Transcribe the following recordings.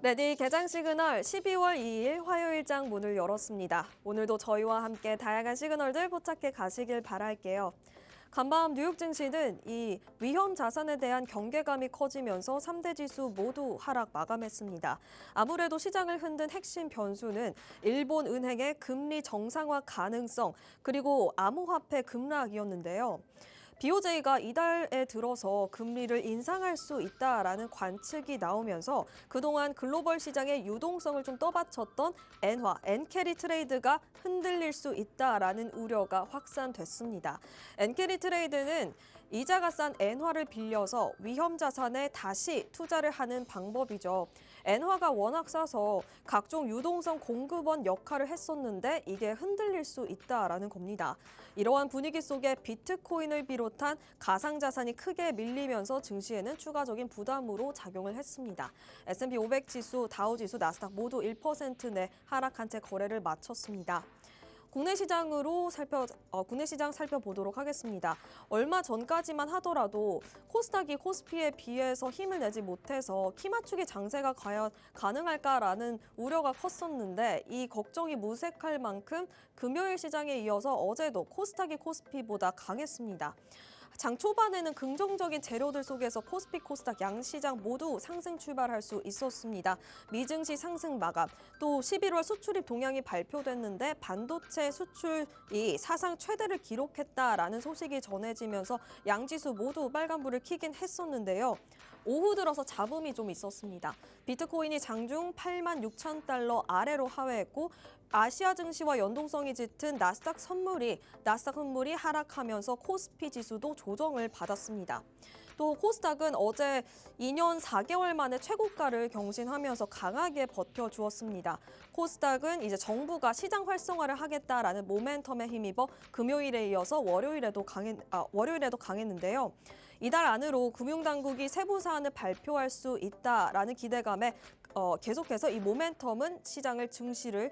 레디 개장 시그널 12월 2일 화요일장 문을 열었습니다. 오늘도 저희와 함께 다양한 시그널들 포착해 가시길 바랄게요. 간밤 뉴욕 증시는 이 위험 자산에 대한 경계감이 커지면서 3대 지수 모두 하락 마감했습니다. 아무래도 시장을 흔든 핵심 변수는 일본 은행의 금리 정상화 가능성, 그리고 암호화폐 급락이었는데요. BOJ가 이달에 들어서 금리를 인상할 수 있다라는 관측이 나오면서 그동안 글로벌 시장의 유동성을 좀 떠받쳤던 엔화, 엔캐리 트레이드가 흔들릴 수 있다라는 우려가 확산됐습니다. 엔캐리 트레이드는 이자가 싼 엔화를 빌려서 위험 자산에 다시 투자를 하는 방법이죠. 엔화가 워낙 싸서 각종 유동성 공급원 역할을 했었는데 이게 흔들릴 수 있다라는 겁니다. 이러한 분위기 속에 비트코인을 비롯한 가상자산이 크게 밀리면서 증시에는 추가적인 부담으로 작용을 했습니다. S&P 500 지수, 다우 지수, 나스닥 모두 1% 내 하락한 채 거래를 마쳤습니다. 국내 시장 살펴보도록 하겠습니다. 얼마 전까지만 하더라도 코스닥이 코스피에 비해서 힘을 내지 못해서 키 맞추기 장세가 과연 가능할까라는 우려가 컸었는데 이 걱정이 무색할 만큼 금요일 시장에 이어서 어제도 코스닥이 코스피보다 강했습니다. 장 초반에는 긍정적인 재료들 속에서 코스피, 코스닥 양시장 모두 상승 출발할 수 있었습니다. 미증시 상승 마감, 또 11월 수출입 동향이 발표됐는데 반도체 수출이 사상 최대를 기록했다라는 소식이 전해지면서 양지수 모두 빨간불을 켜긴 했었는데요. 오후 들어서 잡음이 좀 있었습니다. 비트코인이 장중 8만 6천 달러 아래로 하회했고 아시아 증시와 연동성이 짙은 나스닥 선물이 하락하면서 코스피 지수도 조정을 받았습니다. 또 코스닥은 어제 2년 4개월 만에 최고가를 경신하면서 강하게 버텨주었습니다. 코스닥은 이제 정부가 시장 활성화를 하겠다라는 모멘텀에 힘입어 금요일에 이어서 월요일에도 강했는데요. 이달 안으로 금융당국이 세부 사안을 발표할 수 있다라는 기대감에 계속해서 이 모멘텀은 증시를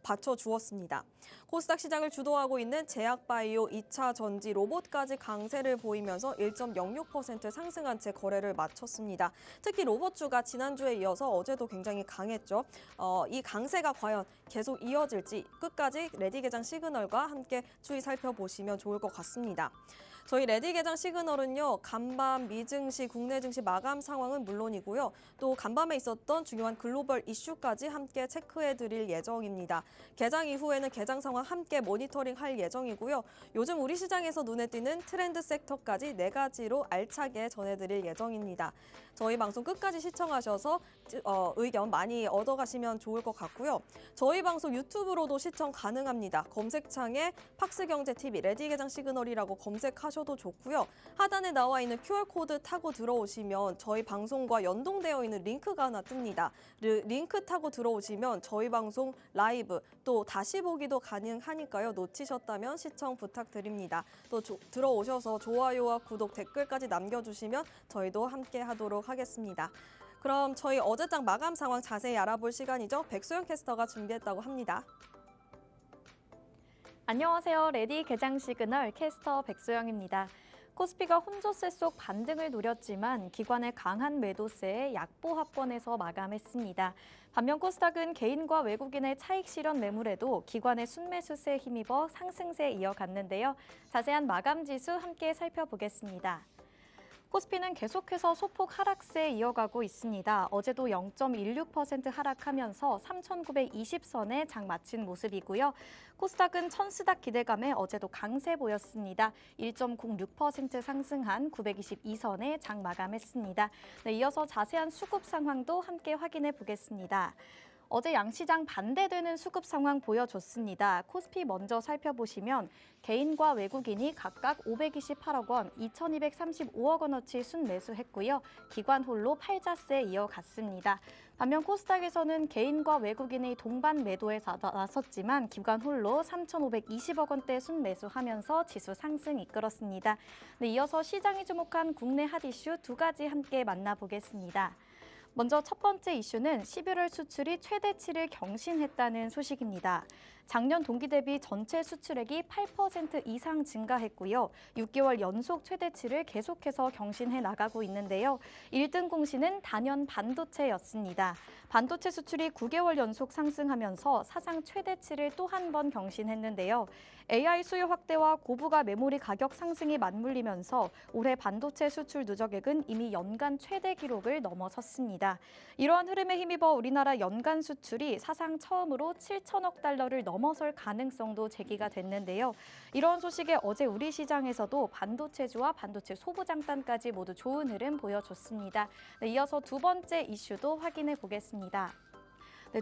받쳐주었습니다. 코스닥 시장을 주도하고 있는 제약바이오, 2차 전지, 로봇까지 강세를 보이면서 1.06% 상승한 채 거래를 마쳤습니다. 특히 로봇주가 지난주에 이어서 어제도 굉장히 강했죠. 이 강세가 과연 계속 이어질지 끝까지 레디 개장 시그널과 함께 추이 살펴보시면 좋을 것 같습니다. 저희 레디 개장 시그널은요, 간밤 미증시, 국내 증시 마감 상황은 물론이고요. 또 간밤에 있었던 중요한 글로벌 이슈까지 함께 체크해드릴 예정입니다. 개장 이후에는 개장 상황 함께 모니터링할 예정이고요. 요즘 우리 시장에서 눈에 띄는 트렌드 섹터까지 4가지로 알차게 전해드릴 예정입니다. 저희 방송 끝까지 시청하셔서 의견 많이 얻어가시면 좋을 것 같고요. 저희 방송 유튜브로도 시청 가능합니다. 검색창에 팍스경제TV 레디 개장 시그널이라고 검색하셔도 좋고요. 하단에 나와 있는 QR코드 타고 들어오시면 저희 방송과 연동되어 있는 링크가 하나 뜹니다. 링크 타고 들어오시면 저희 방송 라이브 또 다시 보기도 가능하니까요. 놓치셨다면 시청 부탁드립니다. 또 들어오셔서 좋아요와 구독, 댓글까지 남겨주시면 저희도 함께 하도록 하겠습니다. 그럼 저희 어제장 마감 상황 자세히 알아볼 시간이죠. 백소영 캐스터가 준비했다고 합니다. 안녕하세요. 레디 개장 시그널 캐스터 백소영입니다. 코스피가 혼조세 속 반등을 노렸지만 기관의 강한 매도세에 약보합권에서 마감했습니다. 반면 코스닥은 개인과 외국인의 차익 실현 매물에도 기관의 순매수세에 힘입어 상승세 이어갔는데요. 자세한 마감 지수 함께 살펴보겠습니다. 코스피는 계속해서 소폭 하락세 이어가고 있습니다. 어제도 0.16% 하락하면서 3,920선에 장 마친 모습이고요. 코스닥은 천스닥 기대감에 어제도 강세 보였습니다. 1.06% 상승한 922선에 장 마감했습니다. 네, 이어서 자세한 수급 상황도 함께 확인해 보겠습니다. 어제 양시장 반대되는 수급 상황 보여줬습니다. 코스피 먼저 살펴보시면 개인과 외국인이 각각 528억 원, 2,235억 원어치 순매수했고요. 기관 홀로 팔자세 이어갔습니다. 반면 코스닥에서는 개인과 외국인의 동반 매도에 나섰지만 기관 홀로 3,520억 원대 순매수하면서 지수 상승 이끌었습니다. 네, 이어서 시장이 주목한 국내 핫 이슈 2가지 함께 만나보겠습니다. 먼저 첫 번째 이슈는 11월 수출이 최대치를 경신했다는 소식입니다. 작년 동기 대비 전체 수출액이 8% 이상 증가했고요. 6개월 연속 최대치를 계속해서 경신해 나가고 있는데요. 1등 공신은 단연 반도체였습니다. 반도체 수출이 9개월 연속 상승하면서 사상 최대치를 또 한 번 경신했는데요. AI 수요 확대와 고부가 메모리 가격 상승이 맞물리면서 올해 반도체 수출 누적액은 이미 연간 최대 기록을 넘어섰습니다. 이러한 흐름에 힘입어 우리나라 연간 수출이 사상 처음으로 7천억 달러를 넘어설 가능성도 제기가 됐는데요. 이런 소식에 어제 우리 시장에서도 반도체주와 반도체 소부 장단까지 모두 좋은 흐름 보여줬습니다. 이어서 두 번째 이슈도 확인해 보겠습니다.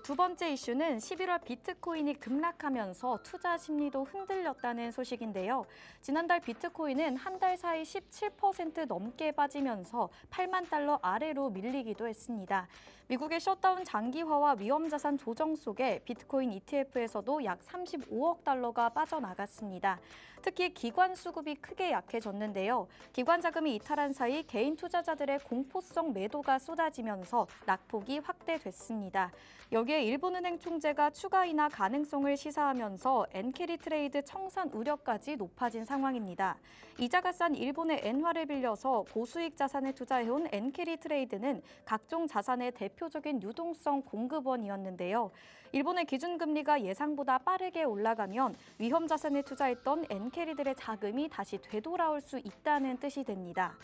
두 번째 이슈는 11월 비트코인이 급락하면서 투자 심리도 흔들렸다는 소식인데요. 지난달 비트코인은 한 달 사이 17% 넘게 빠지면서 8만 달러 아래로 밀리기도 했습니다. 미국의 셧다운 장기화와 위험자산 조정 속에 비트코인 ETF에서도 약 35억 달러가 빠져나갔습니다. 특히 기관 수급이 크게 약해졌는데요. 기관 자금이 이탈한 사이 개인 투자자들의 공포성 매도가 쏟아지면서 낙폭이 확대됐습니다. 여기에 일본은행 총재가 추가 인하 가능성을 시사하면서 엔캐리 트레이드 청산 우려까지 높아진 상황입니다. 이자가 싼 일본의 엔화를 빌려서 고수익 자산에 투자해온 엔캐리 트레이드는 각종 자산의 대표적인 유동성 공급원이었는데요. 일본의 기준금리가 예상보다 빠르게 올라가면 위험 자산에 투자했던 엔캐리들의 자금이 다시 되돌아올 수 있다는 뜻이 됩니다.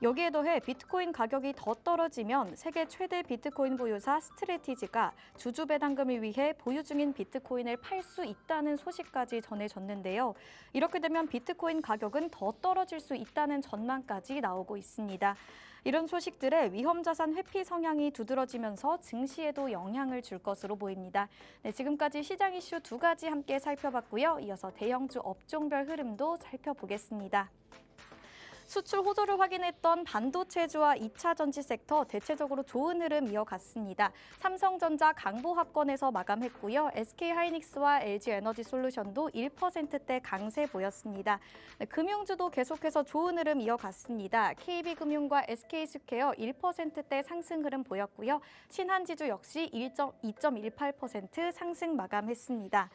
여기에 더해 비트코인 가격이 더 떨어지면 세계 최대 비트코인 보유사 스트래티지가 주주 배당금을 위해 보유 중인 비트코인을 팔 수 있다는 소식까지 전해졌는데요. 이렇게 되면 비트코인 가격은 더 떨어질 수 있다는 전망까지 나오고 있습니다. 이런 소식들에 위험자산 회피 성향이 두드러지면서 증시에도 영향을 줄 것으로 보입니다. 지금까지 시장 이슈 두 가지 함께 살펴봤고요. 이어서 대형주 업종별 흐름도 살펴보겠습니다. 수출 호조를 확인했던 반도체주와 2차 전지 섹터 대체적으로 좋은 흐름 이어갔습니다. 삼성전자 강보합권에서 마감했고요. SK하이닉스와 LG에너지솔루션도 1%대 강세 보였습니다. 금융주도 계속해서 좋은 흐름 이어갔습니다. KB금융과 SK스퀘어 1%대 상승 흐름 보였고요. 신한지주 역시 2.18% 상승 마감했습니다.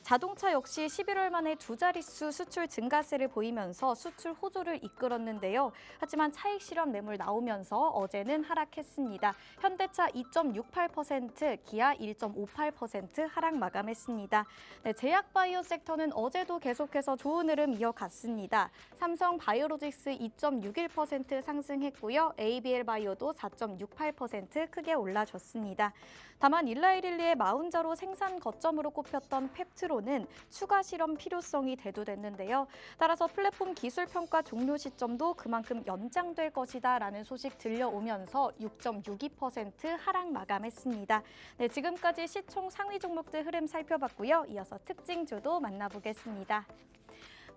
자동차 역시 11월 만에 두 자릿수 수출 증가세를 보이면서 수출 호조를 이끌었는데요. 하지만 차익 실현 매물 나오면서 어제는 하락했습니다. 현대차 2.68%, 기아 1.58% 하락 마감했습니다. 제약바이오 섹터는 어제도 계속해서 좋은 흐름 이어갔습니다. 삼성 바이오로직스 2.61% 상승했고요. ABL바이오도 4.68% 크게 올라줬습니다. 다만 일라이릴리의 마운저로 생산 거점으로 꼽혔던 펩트로는 추가 실험 필요성이 대두됐는데요. 따라서 플랫폼 기술 평가 종료 시점도 그만큼 연장될 것이다라는 소식 들려오면서 6.62% 하락 마감했습니다. 지금까지 시총 상위 종목들 흐름 살펴봤고요. 이어서 특징주도 만나보겠습니다.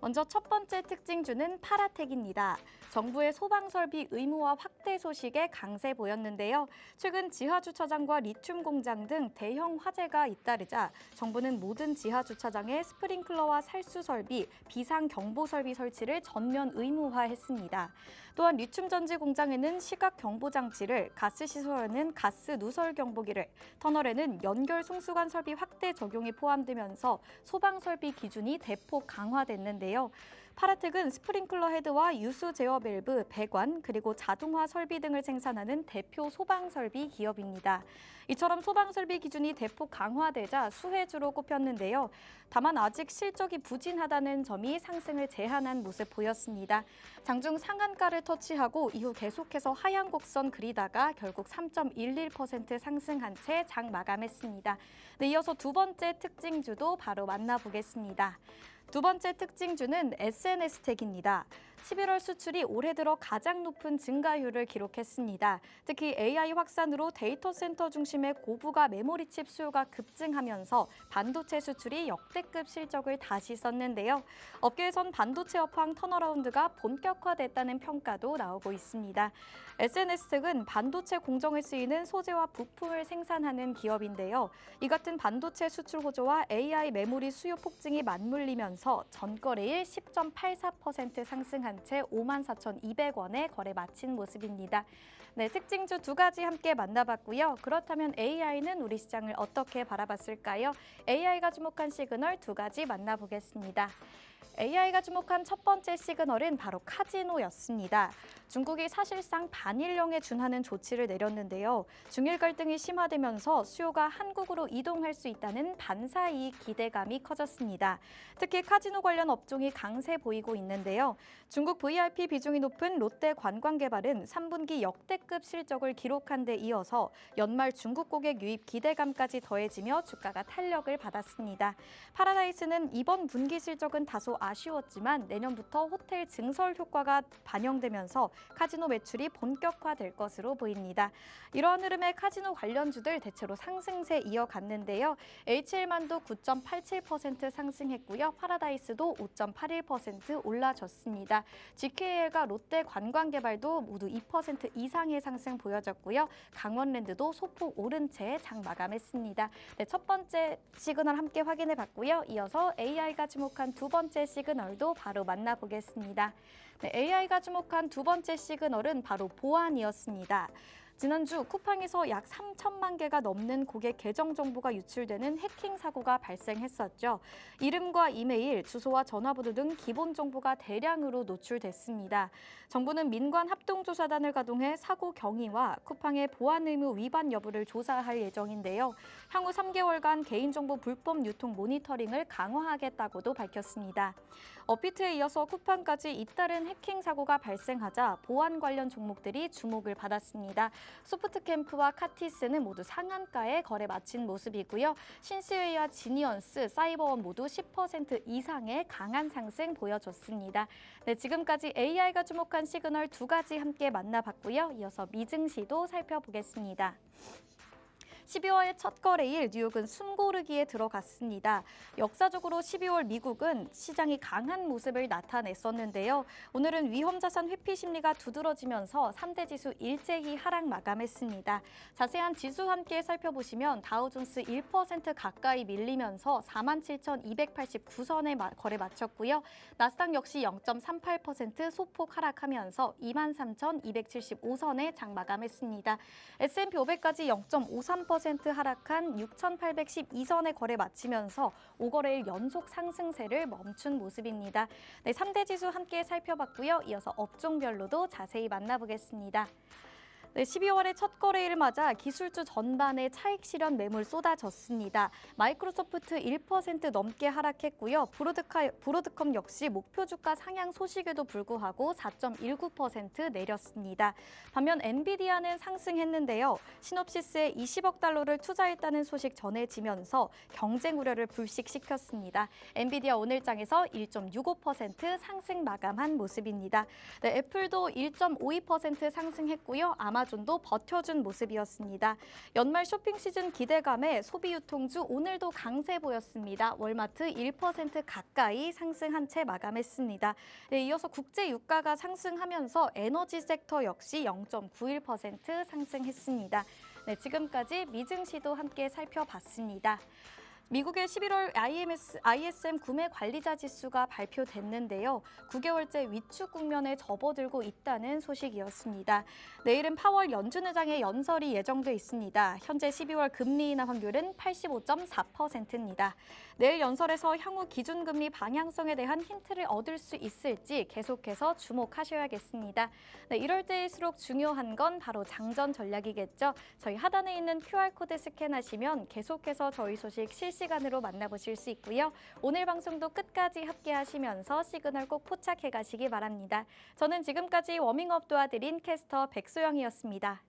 먼저 첫 번째 특징주는 파라텍입니다. 정부의 소방설비 의무화 확대 소식에 강세 보였는데요. 최근 지하주차장과 리튬 공장 등 대형 화재가 잇따르자 정부는 모든 지하주차장에 스프링클러와 살수 설비, 비상경보 설비 설치를 전면 의무화했습니다. 또한 리튬 전지 공장에는 시각 경보 장치를, 가스 시설에는 가스 누설 경보기를, 터널에는 연결 송수관 설비 확대 적용이 포함되면서 소방 설비 기준이 대폭 강화됐는데요. 파라텍은 스프링클러 헤드와 유수 제어 밸브, 배관, 그리고 자동화 설비 등을 생산하는 대표 소방 설비 기업입니다. 이처럼 소방 설비 기준이 대폭 강화되자 수혜주로 꼽혔는데요. 다만 아직 실적이 부진하다는 점이 상승을 제한한 모습 보였습니다. 장중 상한가를 터치하고 이후 계속해서 하향 곡선 그리다가 결국 3.11% 상승한 채 장 마감했습니다. 이어서 두 번째 특징주도 바로 만나보겠습니다. 두 번째 특징주는 SNS텍입니다. 11월 수출이 올해 들어 가장 높은 증가율을 기록했습니다. 특히 AI 확산으로 데이터 센터 중심의 고부가 메모리 칩 수요가 급증하면서 반도체 수출이 역대급 실적을 다시 썼는데요. 업계에선 반도체 업황 턴어라운드가 본격화됐다는 평가도 나오고 있습니다. SNS텍은 반도체 공정에 쓰이는 소재와 부품을 생산하는 기업인데요. 이 같은 반도체 수출 호조와 AI 메모리 수요 폭증이 맞물리면서 이어지면서 전거래일 10.84% 상승한 채 54,200원에 거래 마친 모습입니다. 네, 특징주 두 가지 함께 만나봤고요. 그렇다면 AI는 우리 시장을 어떻게 바라봤을까요? AI가 주목한 시그널 두 가지 만나보겠습니다. AI가 주목한 첫 번째 시그널은 바로 카지노였습니다. 중국이 사실상 반일령에 준하는 조치를 내렸는데요. 중일 갈등이 심화되면서 수요가 한국으로 이동할 수 있다는 반사이익 기대감이 커졌습니다. 특히 카지노 관련 업종이 강세 보이고 있는데요. 중국 VIP 비중이 높은 롯데 관광개발은 3분기 역대급 실적을 기록한 데 이어서 연말 중국 고객 유입 기대감까지 더해지며 주가가 탄력을 받았습니다. 파라다이스는 이번 분기 실적은 다소 아쉬웠지만 내년부터 호텔 증설 효과가 반영되면서 카지노 매출이 본격화될 것으로 보입니다. 이러한 흐름에 카지노 관련주들 대체로 상승세 이어갔는데요. HL만도 9.87% 상승했고요. 파라다이스도 5.81% 올라졌습니다. GKL과 롯데 관광개발도 모두 2% 이상의 상승 보여졌고요. 강원랜드도 소폭 오른 채 장 마감했습니다. 네, 첫 번째 시그널 함께 확인해 봤고요. 이어서 AI가 주목한 두 번째 시그널도 바로 만나보겠습니다. 네, AI가 주목한 두 번째 시그널은 바로 보안이었습니다. 지난주 쿠팡에서 약 3천만 개가 넘는 고객 계정 정보가 유출되는 해킹 사고가 발생했었죠. 이름과 이메일, 주소와 전화번호 등 기본 정보가 대량으로 노출됐습니다. 정부는 민관 합동조사단을 가동해 사고 경위와 쿠팡의 보안 의무 위반 여부를 조사할 예정인데요. 향후 3개월간 개인정보 불법 유통 모니터링을 강화하겠다고도 밝혔습니다. 업비트에 이어서 쿠팡까지 잇따른 해킹 사고가 발생하자 보안 관련 종목들이 주목을 받았습니다. 소프트캠프와 카티스는 모두 상한가에 거래 마친 모습이고요. 신스웨이와 지니언스, 사이버원 모두 10% 이상의 강한 상승 보여줬습니다. 네, 지금까지 AI가 주목한 시그널 두 가지 함께 만나봤고요. 이어서 미증시도 살펴보겠습니다. 12월의 첫 거래일 뉴욕은 숨고르기에 들어갔습니다. 역사적으로 12월 미국은 시장이 강한 모습을 나타냈었는데요. 오늘은 위험자산 회피 심리가 두드러지면서 3대 지수 일제히 하락 마감했습니다. 자세한 지수 함께 살펴보시면 다우존스 1% 가까이 밀리면서 47,289선에 거래 마쳤고요. 나스닥 역시 0.38% 소폭 하락하면서 23,275선에 장 마감했습니다. S&P 500까지 0.53% 하락한 6,812선에 거래 마치면서 5거래일 연속 상승세를 멈춘 모습입니다. 네, 3대 지수 함께 살펴봤고요. 이어서 업종별로도 자세히 만나보겠습니다. 네, 12월의 첫 거래일을 맞아 기술주 전반에 차익 실현 매물 쏟아졌습니다. 마이크로소프트 1% 넘게 하락했고요. 브로드컴 역시 목표 주가 상향 소식에도 불구하고 4.19% 내렸습니다. 반면 엔비디아는 상승했는데요. 시놉시스에 20억 달러를 투자했다는 소식 전해지면서 경쟁 우려를 불식시켰습니다. 엔비디아 오늘장에서 1.65% 상승 마감한 모습입니다. 네, 애플도 1.52% 상승했고요. 아마존도 버텨준 모습이었습니다. 연말 쇼핑 시즌 기대감에 소비 유통주 오늘도 강세 보였습니다. 월마트 1% 가까이 상승한 채 마감했습니다. 네, 이어서 국제 유가가 상승하면서 에너지 섹터 역시 0.91% 상승했습니다. 네, 지금까지 미증시도 함께 살펴봤습니다. 미국의 11월 ISM 구매 관리자 지수가 발표됐는데요. 9개월째 위축 국면에 접어들고 있다는 소식이었습니다. 내일은 파월 연준 의장의 연설이 예정돼 있습니다. 현재 12월 금리 인하 확률은 85.4%입니다. 내일 연설에서 향후 기준금리 방향성에 대한 힌트를 얻을 수 있을지 계속해서 주목하셔야겠습니다. 네, 이럴 때일수록 중요한 건 바로 장전 전략이겠죠. 저희 하단에 있는 QR코드 스캔하시면 계속해서 저희 소식 실시간으로 만나보실 수 있고요. 오늘 방송도 끝까지 함께 하시면서 시그널 꼭 포착해 가시기 바랍니다. 저는 지금까지 워밍업 도와드린 캐스터 백소영이었습니다.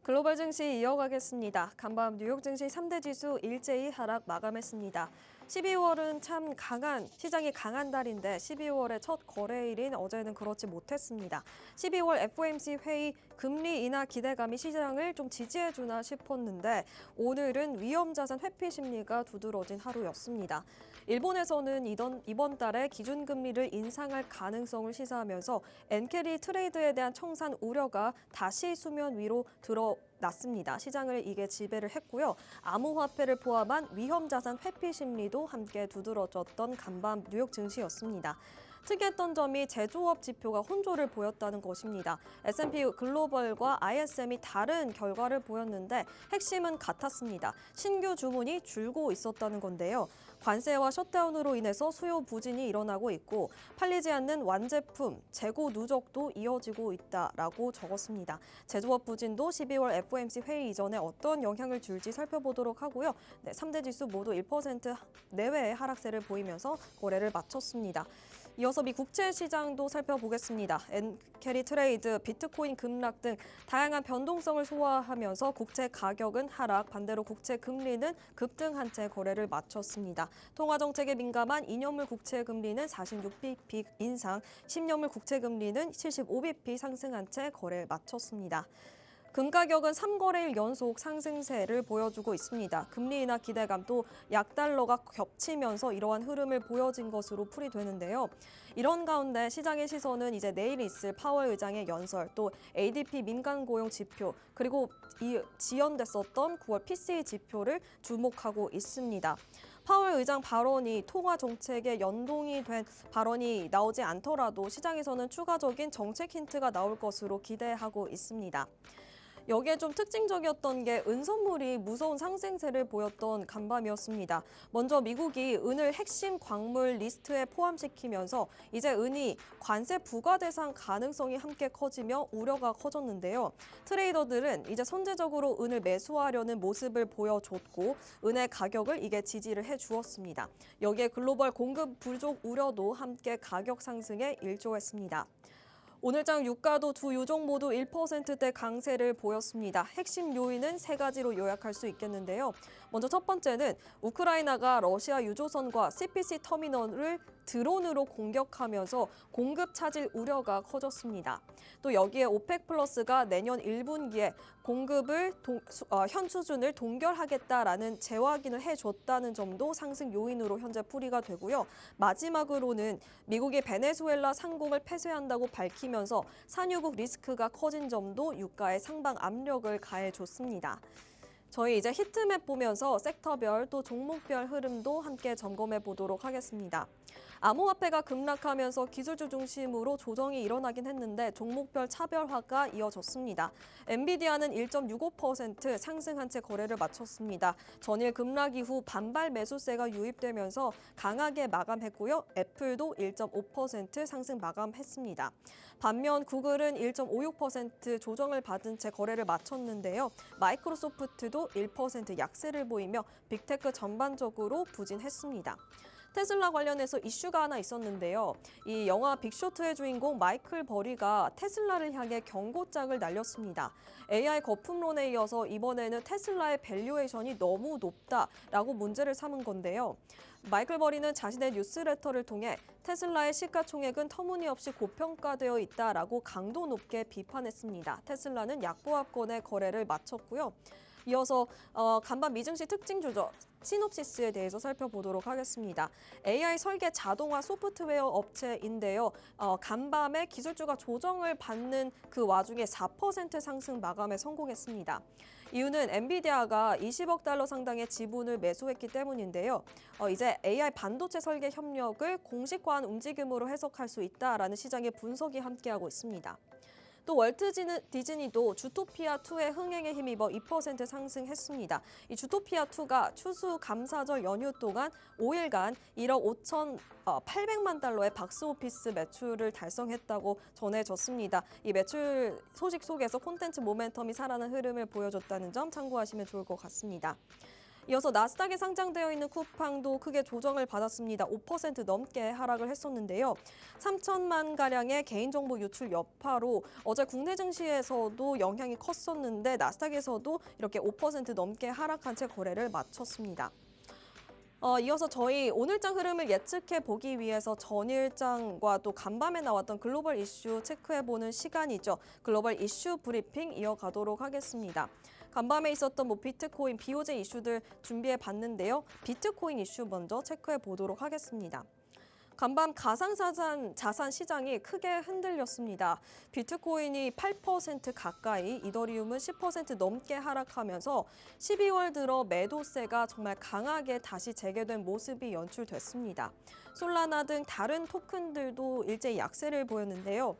글로벌 증시 이어가겠습니다. 간밤 뉴욕 증시 3대 지수 일제히 하락 마감했습니다. 12월은 참 시장이 강한 달인데 12월의 첫 거래일인 어제는 그렇지 못했습니다. 12월 FOMC 회의 금리 인하 기대감이 시장을 좀 지지해주나 싶었는데 오늘은 위험자산 회피 심리가 두드러진 하루였습니다. 일본에서는 이번 달에 기준금리를 인상할 가능성을 시사하면서 엔캐리 트레이드에 대한 청산 우려가 다시 수면 위로 드러났습니다. 시장을 이게 지배를 했고요. 암호화폐를 포함한 위험자산 회피 심리도 함께 두드러졌던 간밤 뉴욕 증시였습니다. 특이했던 점이 제조업 지표가 혼조를 보였다는 것입니다. S&P 글로벌과 ISM이 다른 결과를 보였는데 핵심은 같았습니다. 신규 주문이 줄고 있었다는 건데요. 관세와 셧다운으로 인해서 수요 부진이 일어나고 있고 팔리지 않는 완제품, 재고 누적도 이어지고 있다라고 적었습니다. 제조업 부진도 12월 FOMC 회의 이전에 어떤 영향을 줄지 살펴보도록 하고요. 3대 지수 모두 1% 내외의 하락세를 보이면서 거래를 마쳤습니다. 이어서 미 국채 시장도 살펴보겠습니다. 엔캐리 트레이드, 비트코인 급락 등 다양한 변동성을 소화하면서 국채 가격은 하락, 반대로 국채 금리는 급등한 채 거래를 마쳤습니다. 통화 정책에 민감한 2년물 국채 금리는 46bp 인상, 10년물 국채 금리는 75bp 상승한 채 거래 마쳤습니다. 금 가격은 3거래일 연속 상승세를 보여주고 있습니다. 금리 인하 기대감 또 약달러가 겹치면서 이러한 흐름을 보여진 것으로 풀이되는데요. 이런 가운데 시장의 시선은 이제 내일 있을 파월 의장의 연설, 또 ADP 민간 고용 지표, 그리고 지연됐었던 9월 PCE 지표를 주목하고 있습니다. 파월 의장 발언이 통화 정책에 연동이 된 발언이 나오지 않더라도 시장에서는 추가적인 정책 힌트가 나올 것으로 기대하고 있습니다. 여기에 좀 특징적이었던 게 은 선물이 무서운 상승세를 보였던 간밤이었습니다. 먼저 미국이 은을 핵심 광물 리스트에 포함시키면서 이제 은이 관세 부과 대상 가능성이 함께 커지며 우려가 커졌는데요. 트레이더들은 이제 선제적으로 은을 매수하려는 모습을 보여줬고 은의 가격을 이게 지지를 해주었습니다. 여기에 글로벌 공급 부족 우려도 함께 가격 상승에 일조했습니다. 오늘장 유가도 두 유종 모두 1%대 강세를 보였습니다. 핵심 요인은 세 가지로 요약할 수 있겠는데요. 먼저 첫 번째는 우크라이나가 러시아 유조선과 CPC 터미널을 드론으로 공격하면서 공급 차질 우려가 커졌습니다. 또 여기에 오펙 플러스가 내년 1분기에 공급을 현 수준을 동결하겠다라는 재확인을 해줬다는 점도 상승 요인으로 현재 풀이가 되고요. 마지막으로는 미국이 베네수엘라 상공을 폐쇄한다고 밝히면서 산유국 리스크가 커진 점도 유가에 상방 압력을 가해줬습니다. 저희 이제 히트맵 보면서 섹터별 또 종목별 흐름도 함께 점검해 보도록 하겠습니다. 암호화폐가 급락하면서 기술주 중심으로 조정이 일어나긴 했는데 종목별 차별화가 이어졌습니다. 엔비디아는 1.65% 상승한 채 거래를 마쳤습니다. 전일 급락 이후 반발 매수세가 유입되면서 강하게 마감했고요. 애플도 1.5% 상승 마감했습니다. 반면 구글은 1.56% 조정을 받은 채 거래를 마쳤는데요. 마이크로소프트도 1% 약세를 보이며 빅테크 전반적으로 부진했습니다. 테슬라 관련해서 이슈가 하나 있었는데요. 이 영화 빅쇼트의 주인공 마이클 버리가 테슬라를 향해 경고장을 날렸습니다. AI 거품론에 이어서 이번에는 테슬라의 밸류에이션이 너무 높다라고 문제를 삼은 건데요. 마이클 버리는 자신의 뉴스레터를 통해 테슬라의 시가총액은 터무니없이 고평가되어 있다라고 강도 높게 비판했습니다. 테슬라는 약보합권의 거래를 마쳤고요. 이어서 간밤 미증시 특징 주죠. 시놉시스에 대해서 살펴보도록 하겠습니다. AI 설계 자동화 소프트웨어 업체인데요. 간밤에 기술주가 조정을 받는 그 와중에 4% 상승 마감에 성공했습니다. 이유는 엔비디아가 20억 달러 상당의 지분을 매수했기 때문인데요. 이제 AI 반도체 설계 협력을 공식화한 움직임으로 해석할 수 있다라는 시장의 분석이 함께하고 있습니다. 또 월트 디즈니도 주토피아2의 흥행에 힘입어 2% 상승했습니다. 이 주토피아2가 추수 감사절 연휴 동안 5일간 1억 5,800만 달러의 박스오피스 매출을 달성했다고 전해졌습니다. 이 매출 소식 속에서 콘텐츠 모멘텀이 살아난 흐름을 보여줬다는 점 참고하시면 좋을 것 같습니다. 이어서 나스닥에 상장되어 있는 쿠팡도 크게 조정을 받았습니다. 5% 넘게 하락을 했었는데요. 3천만 가량의 개인정보 유출 여파로 어제 국내 증시에서도 영향이 컸었는데 나스닥에서도 이렇게 5% 넘게 하락한 채 거래를 마쳤습니다. 이어서 저희 오늘장 흐름을 예측해 보기 위해서 전일장과 또 간밤에 나왔던 글로벌 이슈 체크해보는 시간이죠. 글로벌 이슈 브리핑 이어가도록 하겠습니다. 간밤에 있었던 비트코인, BOJ 이슈들 준비해 봤는데요. 비트코인 이슈 먼저 체크해 보도록 하겠습니다. 간밤 가상자산 시장이 크게 흔들렸습니다. 비트코인이 8% 가까이, 이더리움은 10% 넘게 하락하면서 12월 들어 매도세가 정말 강하게 다시 재개된 모습이 연출됐습니다. 솔라나 등 다른 토큰들도 일제히 약세를 보였는데요.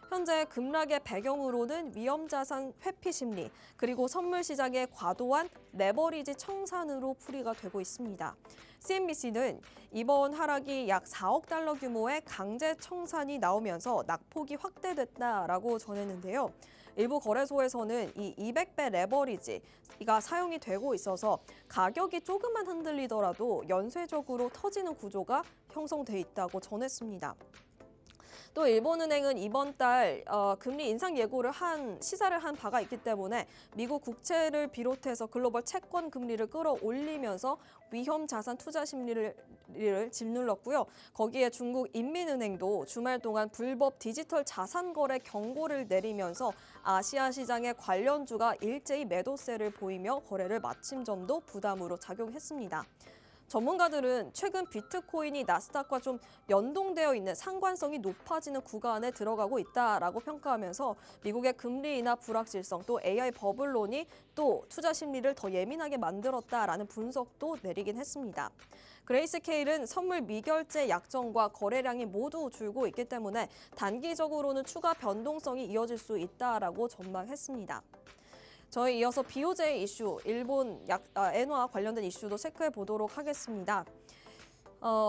현재 급락의 배경으로는 위험자산 회피 심리, 그리고 선물 시장의 과도한 레버리지 청산으로 풀이가 되고 있습니다. CNBC는 이번 하락이 약 4억 달러 규모의 강제 청산이 나오면서 낙폭이 확대됐다라고 전했는데요. 일부 거래소에서는 이 200배 레버리지가 사용이 되고 있어서 가격이 조금만 흔들리더라도 연쇄적으로 터지는 구조가 형성돼 있다고 전했습니다. 또 일본은행은 이번 달 금리 인상 예고를 시사를 한 바가 있기 때문에 미국 국채를 비롯해서 글로벌 채권 금리를 끌어올리면서 위험 자산 투자 심리를 짓눌렀고요. 거기에 중국 인민은행도 주말 동안 불법 디지털 자산 거래 경고를 내리면서 아시아 시장의 관련주가 일제히 매도세를 보이며 거래를 마친 점도 부담으로 작용했습니다. 전문가들은 최근 비트코인이 나스닥과 좀 연동되어 있는 상관성이 높아지는 구간에 들어가고 있다라고 평가하면서 미국의 금리 인하 불확실성 또 AI 버블론이 또 투자 심리를 더 예민하게 만들었다라는 분석도 내리긴 했습니다. 그레이스케일은 선물 미결제 약정과 거래량이 모두 줄고 있기 때문에 단기적으로는 추가 변동성이 이어질 수 있다라고 전망했습니다. 저희 이어서 BOJ 이슈, 일본 엔화 관련된 이슈도 체크해 보도록 하겠습니다.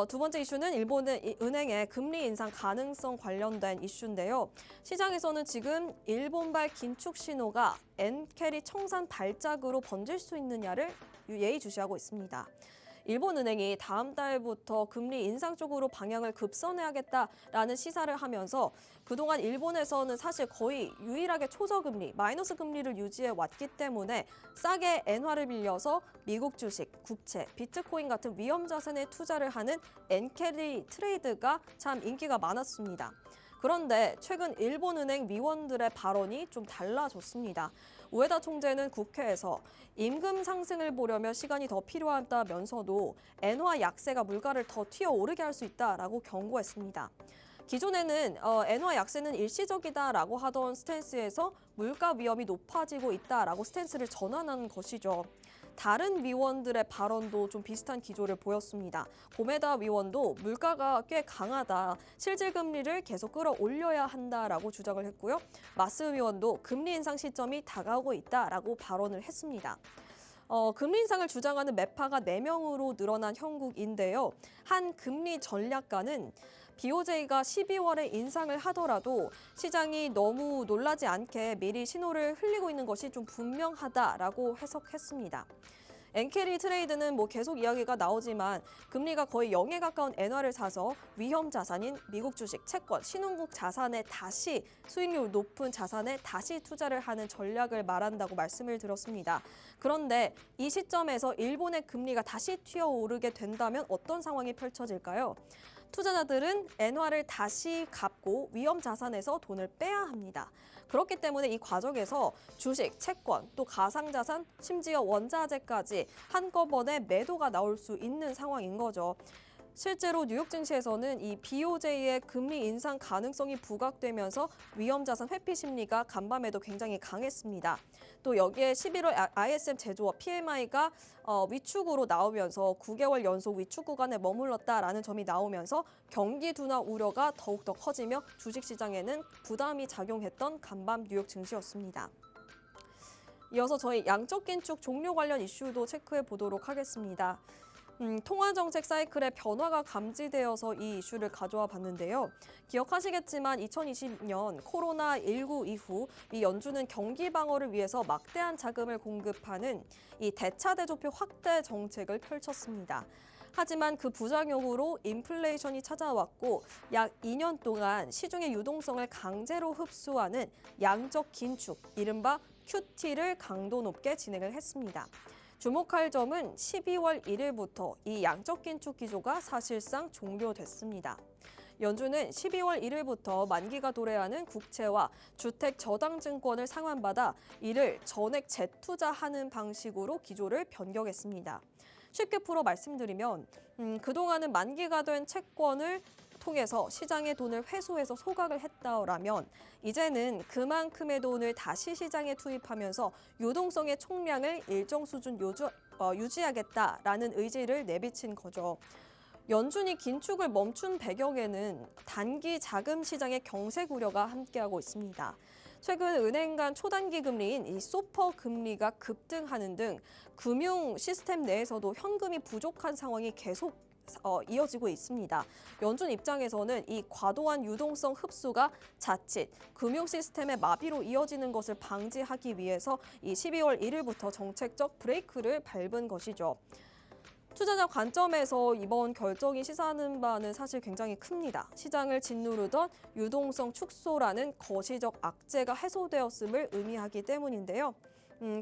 두 번째 이슈는 일본 은행의 금리 인상 가능성 관련된 이슈인데요. 시장에서는 지금 일본발 긴축 신호가 엔캐리 청산 발작으로 번질 수 있느냐를 예의주시하고 있습니다. 일본은행이 다음 달부터 금리 인상 쪽으로 방향을 급선회하겠다라는 시사를 하면서 그동안 일본에서는 사실 거의 유일하게 초저금리, 마이너스 금리를 유지해 왔기 때문에 싸게 엔화를 빌려서 미국 주식, 국채, 비트코인 같은 위험 자산에 투자를 하는 엔캐리 트레이드가 참 인기가 많았습니다. 그런데 최근 일본은행 위원들의 발언이 좀 달라졌습니다. 우에다 총재는 국회에서 임금 상승을 보려면 시간이 더 필요하다면서도 엔화 약세가 물가를 더 튀어오르게 할 수 있다라고 경고했습니다. 기존에는 엔화 약세는 일시적이다라고 하던 스탠스에서 물가 위험이 높아지고 있다라고 스탠스를 전환한 것이죠. 다른 위원들의 발언도 좀 비슷한 기조를 보였습니다. 고메다 위원도 물가가 꽤 강하다, 실질 금리를 계속 끌어올려야 한다라고 주장을 했고요. 마스 위원도 금리 인상 시점이 다가오고 있다라고 발언을 했습니다. 금리 인상을 주장하는 매파가 4명으로 늘어난 형국인데요. 한 금리 전략가는 BOJ가 12월에 인상을 하더라도 시장이 너무 놀라지 않게 미리 신호를 흘리고 있는 것이 좀 분명하다라고 해석했습니다. 엔캐리 트레이드는 계속 이야기가 나오지만 금리가 거의 0에 가까운 엔화를 사서 위험 자산인 미국 주식, 채권, 신흥국 자산에 다시 수익률 높은 자산에 다시 투자를 하는 전략을 말한다고 말씀을 드렸습니다. 그런데 이 시점에서 일본의 금리가 다시 튀어오르게 된다면 어떤 상황이 펼쳐질까요? 투자자들은 엔화를 다시 갚고 위험 자산에서 돈을 빼야 합니다. 그렇기 때문에 이 과정에서 주식, 채권, 또 가상자산, 심지어 원자재까지 한꺼번에 매도가 나올 수 있는 상황인 거죠. 실제로 뉴욕 증시에서는 이 BOJ의 금리 인상 가능성이 부각되면서 위험자산 회피 심리가 간밤에도 굉장히 강했습니다. 또 여기에 11월 ISM 제조업 PMI가 위축으로 나오면서 9개월 연속 위축 구간에 머물렀다라는 점이 나오면서 경기 둔화 우려가 더욱더 커지며 주식시장에는 부담이 작용했던 간밤 뉴욕 증시였습니다. 이어서 저희 양적 긴축 종료 관련 이슈도 체크해 보도록 하겠습니다. 통화정책 사이클의 변화가 감지되어서 이 이슈를 가져와 봤는데요. 기억하시겠지만 2020년 코로나19 이후 미 연준은 경기 방어를 위해서 막대한 자금을 공급하는 이 대차대조표 확대 정책을 펼쳤습니다. 하지만 그 부작용으로 인플레이션이 찾아왔고 약 2년 동안 시중의 유동성을 강제로 흡수하는 양적 긴축, 이른바 QT를 강도 높게 진행을 했습니다. 주목할 점은 12월 1일부터 이 양적 긴축 기조가 사실상 종료됐습니다. 연준은 12월 1일부터 만기가 도래하는 국채와 주택 저당증권을 상환받아 이를 전액 재투자하는 방식으로 기조를 변경했습니다. 쉽게 풀어 말씀드리면 그동안은 만기가 된 채권을 통해서 시장의 돈을 회수해서 소각을 했다라면 이제는 그만큼의 돈을 다시 시장에 투입하면서 유동성의 총량을 일정 수준 유지하겠다라는 의지를 내비친 거죠. 연준이 긴축을 멈춘 배경에는 단기 자금 시장의 경색 우려가 함께하고 있습니다. 최근 은행 간 초단기 금리인 이 소퍼 금리가 급등하는 등 금융 시스템 내에서도 현금이 부족한 상황이 계속 이어지고 있습니다. 연준 입장에서는 이 과도한 유동성 흡수가 자칫 금융 시스템의 마비로 이어지는 것을 방지하기 위해서 이 12월 1일부터 정책적 브레이크를 밟은 것이죠. 투자자 관점에서 이번 결정이 시사하는 바는 사실 굉장히 큽니다. 시장을 짓누르던 유동성 축소라는 거시적 악재가 해소되었음을 의미하기 때문인데요.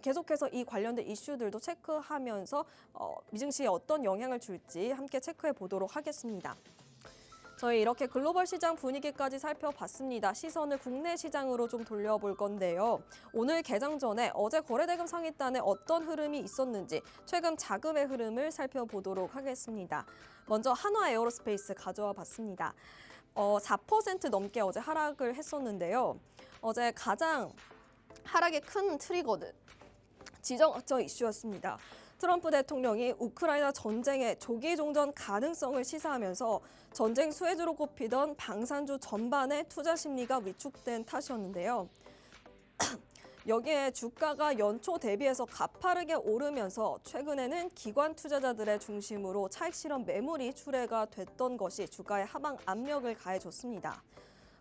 계속해서 이 관련된 이슈들도 체크하면서 미증시에 어떤 영향을 줄지 함께 체크해 보도록 하겠습니다. 저희 이렇게 글로벌 시장 분위기까지 살펴봤습니다. 시선을 국내 시장으로 좀 돌려볼 건데요. 오늘 개장 전에 어제 거래대금 상위단에 어떤 흐름이 있었는지 최근 자금의 흐름을 살펴보도록 하겠습니다. 먼저 한화 에어로스페이스 가져와 봤습니다. 4% 넘게 어제 하락을 했었는데요. 어제 가장 하락의 큰 트리거는 지정학적 이슈였습니다. 트럼프 대통령이 우크라이나 전쟁의 조기 종전 가능성을 시사하면서 전쟁 수혜주로 꼽히던 방산주 전반의 투자 심리가 위축된 탓이었는데요. 여기에 주가가 연초 대비해서 가파르게 오르면서 최근에는 기관 투자자들의 중심으로 차익 실현 매물이 출회가 됐던 것이 주가의 하방 압력을 가해줬습니다.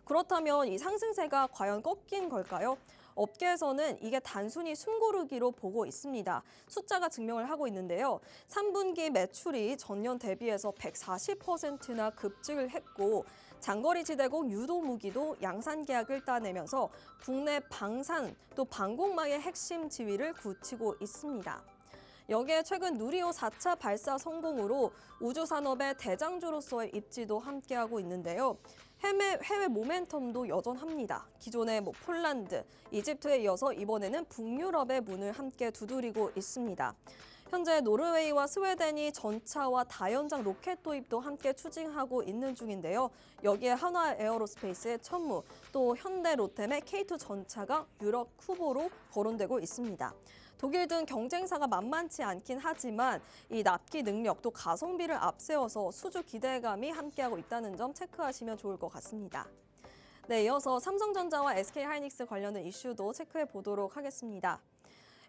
그렇다면 이 상승세가 과연 꺾인 걸까요? 업계에서는 이게 단순히 숨고르기로 보고 있습니다. 숫자가 증명을 하고 있는데요. 3분기 매출이 전년 대비해서 140%나 급증을 했고 장거리 지대공 유도무기도 양산 계약을 따내면서 국내 방산 또 방공망의 핵심 지위를 굳히고 있습니다. 여기에 최근 누리호 4차 발사 성공으로 우주산업의 대장주로서의 입지도 함께하고 있는데요. 해외 모멘텀도 여전합니다. 기존의 폴란드, 이집트에 이어서 이번에는 북유럽의 문을 함께 두드리고 있습니다. 현재 노르웨이와 스웨덴이 전차와 다연장 로켓 도입도 함께 추진하고 있는 중인데요. 여기에 한화 에어로스페이스의 천무, 또 현대 로템의 K2 전차가 유럽 후보로 거론되고 있습니다. 독일 등 경쟁사가 만만치 않긴 하지만 이 납기 능력 또 가성비를 앞세워서 수주 기대감이 함께하고 있다는 점 체크하시면 좋을 것 같습니다. 네, 이어서 삼성전자와 SK하이닉스 관련된 이슈도 체크해 보도록 하겠습니다.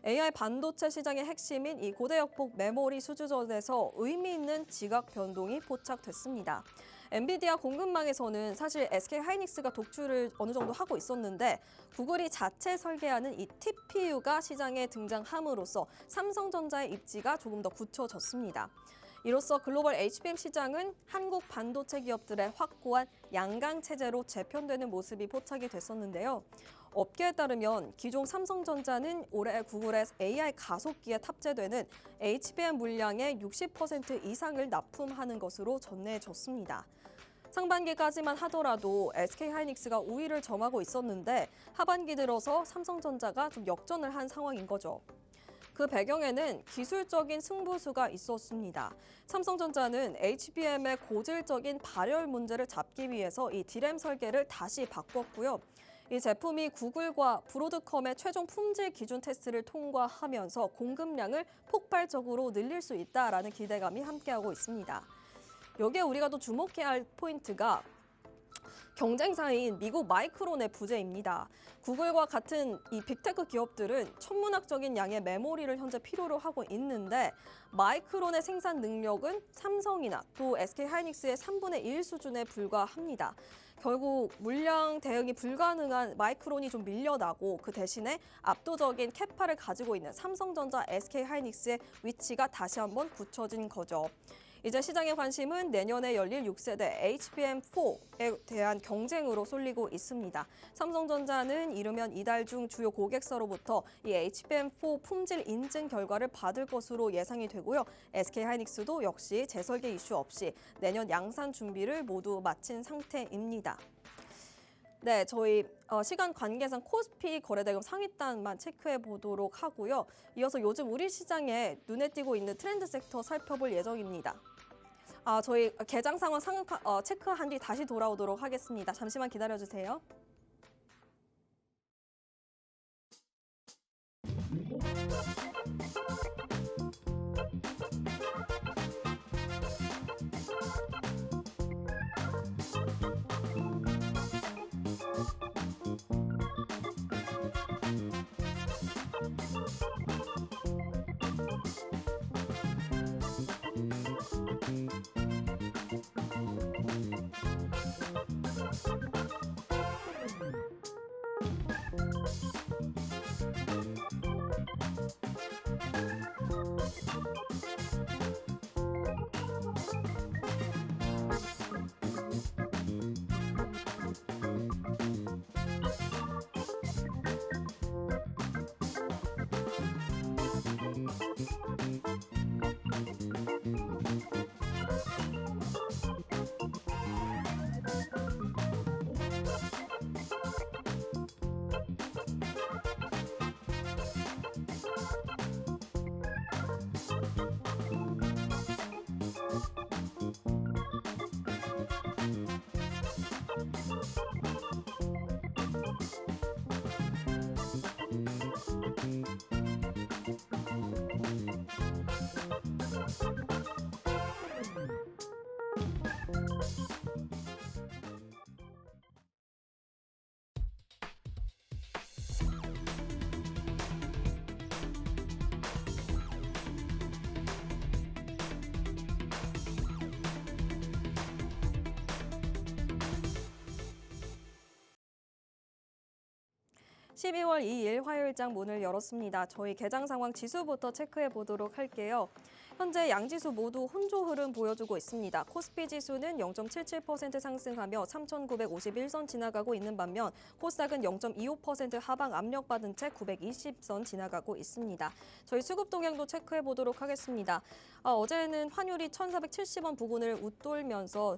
AI 반도체 시장의 핵심인 이 고대역폭 메모리 수주전에서 의미 있는 지각 변동이 포착됐습니다. 엔비디아 공급망에서는 사실 SK하이닉스가 독주를 어느 정도 하고 있었는데 구글이 자체 설계하는 이 TPU가 시장에 등장함으로써 삼성전자의 입지가 조금 더 굳혀졌습니다. 이로써 글로벌 HBM 시장은 한국 반도체 기업들의 확고한 양강 체제로 재편되는 모습이 포착이 됐었는데요. 업계에 따르면 기존 삼성전자는 올해 구글의 AI 가속기에 탑재되는 HBM 물량의 60% 이상을 납품하는 것으로 전해졌습니다. 상반기까지만 하더라도 SK하이닉스가 우위를 점하고 있었는데 하반기 들어서 삼성전자가 좀 역전을 한 상황인 거죠. 그 배경에는 기술적인 승부수가 있었습니다. 삼성전자는 HBM의 고질적인 발열 문제를 잡기 위해서 이 D램 설계를 다시 바꿨고요. 이 제품이 구글과 브로드컴의 최종 품질 기준 테스트를 통과하면서 공급량을 폭발적으로 늘릴 수 있다라는 기대감이 함께하고 있습니다. 여기에 우리가 또 주목해야 할 포인트가 경쟁사인 미국 마이크론의 부재입니다. 구글과 같은 이 빅테크 기업들은 천문학적인 양의 메모리를 현재 필요로 하고 있는데 마이크론의 생산 능력은 삼성이나 또 SK하이닉스의 3분의 1 수준에 불과합니다. 결국 물량 대응이 불가능한 마이크론이 좀 밀려나고 그 대신에 압도적인 캐파를 가지고 있는 삼성전자, SK하이닉스의 위치가 다시 한번 굳혀진 거죠. 이제 시장의 관심은 내년에 열릴 6세대 HBM4에 대한 경쟁으로 쏠리고 있습니다. 삼성전자는 이르면 이달 중 주요 고객사로부터 이 HBM4 품질 인증 결과를 받을 것으로 예상이 되고요. SK하이닉스도 역시 재설계 이슈 없이 내년 양산 준비를 모두 마친 상태입니다. 네, 저희 시간 관계상 코스피 거래대금 상위단만 체크해 보도록 하고요. 이어서 요즘 우리 시장에 눈에 띄고 있는 트렌드 섹터 살펴볼 예정입니다. 저희 개장 상황 체크한 뒤 다시 돌아오도록 하겠습니다. 잠시만 기다려주세요. 12월 2일 화요일장 문을 열었습니다. 저희 개장 상황 지수부터 체크해 보도록 할게요. 현재 양지수 모두 혼조 흐름 보여주고 있습니다. 코스피 지수는 0.77% 상승하며 3,951선 지나가고 있는 반면 코스닥은 0.25% 하방 압력받은 채 920선 지나가고 있습니다. 저희 수급 동향도 체크해 보도록 하겠습니다. 어제는 환율이 1,470원 부근을 웃돌면서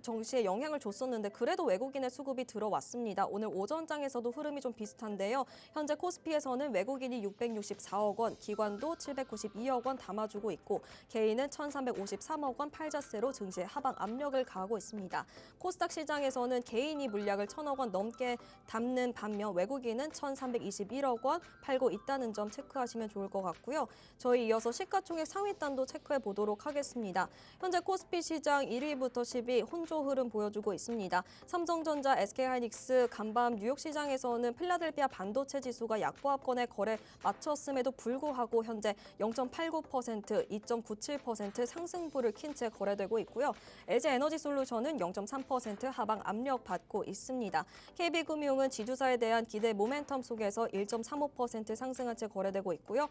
정시에 영향을 줬었는데 그래도 외국인의 수급이 들어왔습니다. 오늘 오전장에서도 흐름이 좀 비슷한데요. 현재 코스피에서는 외국인이 664억 원, 기관도 792억 원 담아주고 있고 개인은 1,353억 원 팔자세로 증시에 하방 압력을 가하고 있습니다. 코스닥 시장에서는 개인이 물량을 1,000억 원 넘게 담는 반면 외국인은 1,321억 원 팔고 있다는 점 체크하시면 좋을 것 같고요. 저희 이어서 시가총액 상위단도 체크해 보도록 하겠습니다. 현재 코스피 시장 1위부터 10위 혼조 흐름 보여주고 있습니다. 삼성전자, SK하이닉스, 간밤 뉴욕 시장에서는 필라델피아 반도체 지수가 약보합권에 거래 마쳤음에도 불구하고 현재 0.89%, 2.97% 상승부를 킨 채 거래되고 있고요. LG에너지솔루션은 0.3% 하방 압력 받고 있습니다. KB금융은 지주사에 대한 기대 모멘텀 속에서 1.35% 상승한 채 거래되고 있고요.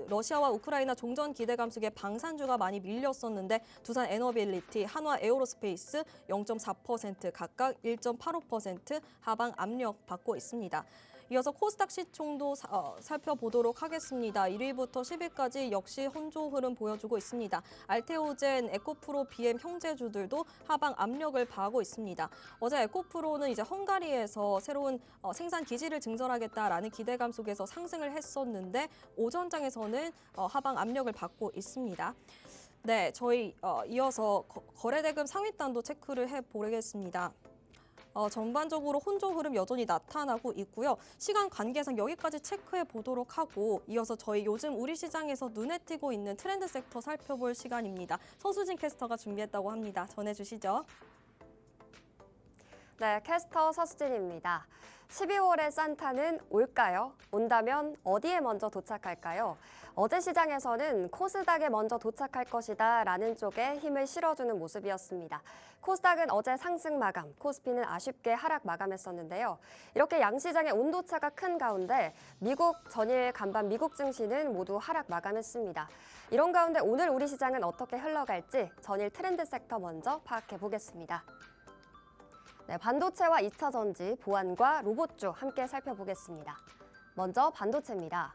러시아와 우크라이나 종전 기대감 속에 방산주가 많이 밀렸었는데 두산 에너빌리티, 한화 에어로스페이스 0.4% 각각 1.85% 하방 압력 받고 있습니다. 이어서 코스닥 시총도 살펴보도록 하겠습니다. 1위부터 10위까지 역시 혼조 흐름 보여주고 있습니다. 알테오젠, 에코프로, BM 형제주들도 하방 압력을 가하고 있습니다. 어제 에코프로는 이제 헝가리에서 새로운 생산 기지를 증설하겠다라는 기대감 속에서 상승을 했었는데 오전장에서는 하방 압력을 받고 있습니다. 네, 저희 이어서 거래대금 상위단도 체크를 해보겠습니다. 전반적으로 혼조 흐름 여전히 나타나고 있고요. 시간 관계상 여기까지 체크해 보도록 하고 이어서 저희 요즘 우리 시장에서 눈에 띄고 있는 트렌드 섹터 살펴볼 시간입니다. 서수진 캐스터가 준비했다고 합니다. 전해주시죠. 네, 캐스터 서수진입니다. 12월의 산타는 올까요? 온다면 어디에 먼저 도착할까요? 어제 시장에서는 코스닥에 먼저 도착할 것이다 라는 쪽에 힘을 실어주는 모습이었습니다. 코스닥은 어제 상승 마감, 코스피는 아쉽게 하락 마감했었는데요. 이렇게 양시장의 온도차가 큰 가운데 미국 전일 간밤 미국 증시는 모두 하락 마감했습니다. 이런 가운데 오늘 우리 시장은 어떻게 흘러갈지 전일 트렌드 섹터 먼저 파악해 보겠습니다. 네, 반도체와 2차 전지, 보안과 로봇주 함께 살펴보겠습니다. 먼저 반도체입니다.